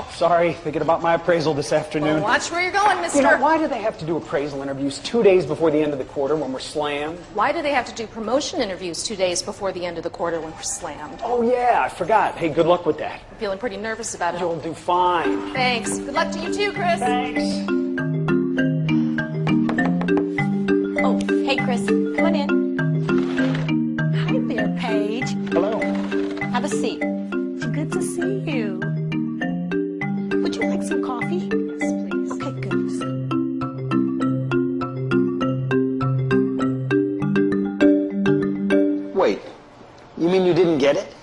appraisal. Sorry, thinking about my appraisal this afternoon. Well, watch where you're going, mister. You know, why do they have to do appraisal interviews 2 days before the end of the quarter when we're slammed? Why do they have to do promotion interviews 2 days before the end of the quarter when we're slammed? Oh, yeah, I forgot. Hey, good luck with that. I'm feeling pretty nervous about it. You'll do fine. Thanks. Good luck to you too, Chris. Thanks. Oh, hey, Chris, come on in. Hi there, Paige. Hello. Have a seat. It's good to see you. Would you like some coffee? Yes, please. Okay, good. Wait, you mean you didn't get it?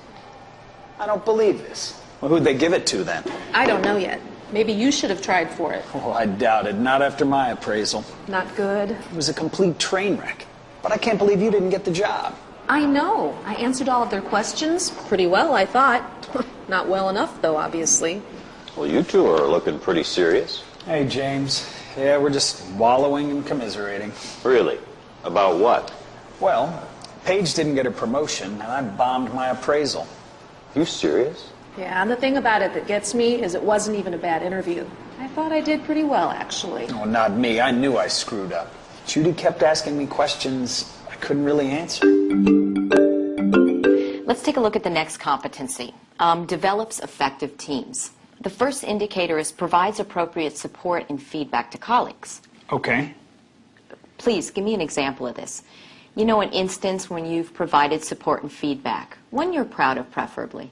I don't believe this. Well, who'd they give it to then? I don't know yet. Maybe you should have tried for it. Oh, I doubt it. Not after my appraisal. Not good. It was a complete train wreck. But I can't believe you didn't get the job. I know. I answered all of their questions pretty well, I thought. Not well enough, though, obviously. Well, you two are looking pretty serious. Hey, James. Yeah, we're just wallowing and commiserating. Really? About what? Well, Paige didn't get her promotion, and I bombed my appraisal. You serious? Yeah, and the thing about it that gets me is it wasn't even a bad interview. I thought I did pretty well, actually. Oh, not me. I knew I screwed up. Judy kept asking me questions I couldn't really answer. Let's take a look at the next competency. Develops effective teams. The first indicator is provides appropriate support and feedback to colleagues. Okay. Please, give me an example of this. You know, an instance when you've provided support and feedback. One you're proud of, preferably.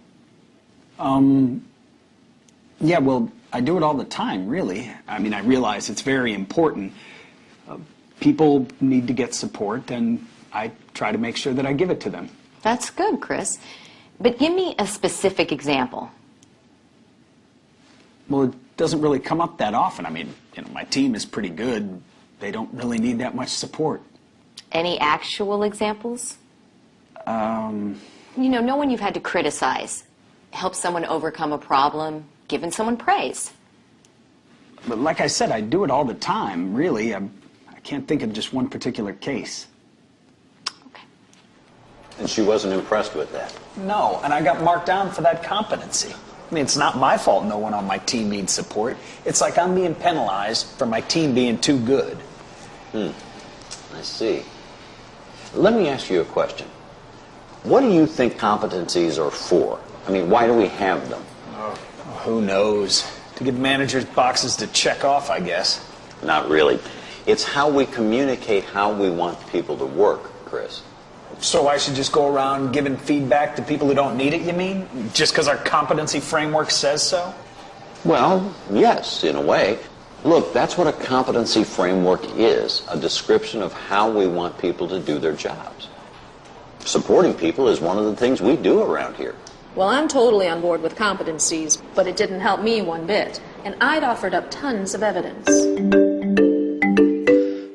Yeah, well, I do it all the time, really. I mean, I realize it's very important. People need to get support, and I try to make sure that I give it to them. That's good, Chris. But give me a specific example. Well, it doesn't really come up that often. I mean, you know, my team is pretty good. They don't really need that much support. Any actual examples? You know, no one you've had to criticize. Help someone overcome a problem, given someone praise. But like I said, I do it all the time, really. I can't think of just one particular case. Okay. And she wasn't impressed with that? No, and I got marked down for that competency. I mean, it's not my fault no one on my team needs support. It's like I'm being penalized for my team being too good. I see. Let me ask you a question. What do you think competencies are for? I mean, why do we have them? Who knows? To give managers boxes to check off, I guess. Not really. It's how we communicate how we want people to work, Chris. So I should just go around giving feedback to people who don't need it, you mean? Just because our competency framework says so? Well, yes, in a way. Look, that's what a competency framework is, a description of how we want people to do their jobs. Supporting people is one of the things we do around here. Well, I'm totally on board with competencies, but it didn't help me one bit. And I'd offered up tons of evidence.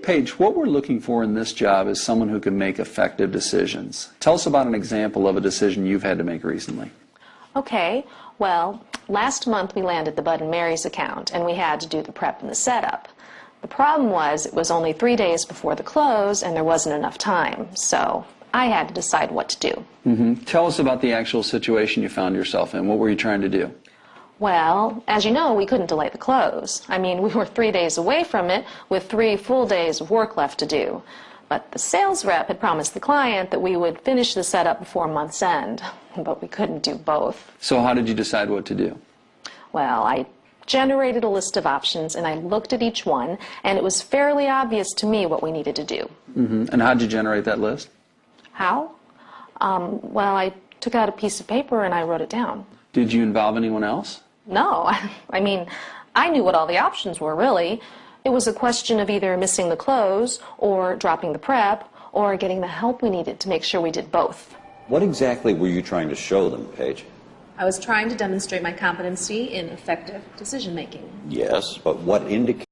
Paige, what we're looking for in this job is someone who can make effective decisions. Tell us about an example of a decision you've had to make recently. Okay, well, last month we landed the Bud and Mary's account, and we had to do the prep and the setup. The problem was it was only 3 days before the close, and there wasn't enough time, so I had to decide what to do. Tell us about the actual situation you found yourself in. What were you trying to do? Well, as you know, we couldn't delay the close. I mean, we were 3 days away from it with 3 full days of work left to do. But the sales rep had promised the client that we would finish the setup before month's end. But we couldn't do both. So how did you decide what to do? Well, I generated a list of options, and I looked at each one, and it was fairly obvious to me what we needed to do. And how did you generate that list? How? Well, I took out a piece of paper and I wrote it down. Did you involve anyone else? No, I mean, I knew what all the options were, really. It was a question of either missing the close, or dropping the prep, or getting the help we needed to make sure we did both. What exactly were you trying to show them, Paige? I was trying to demonstrate my competency in effective decision-making. Yes, but what indicates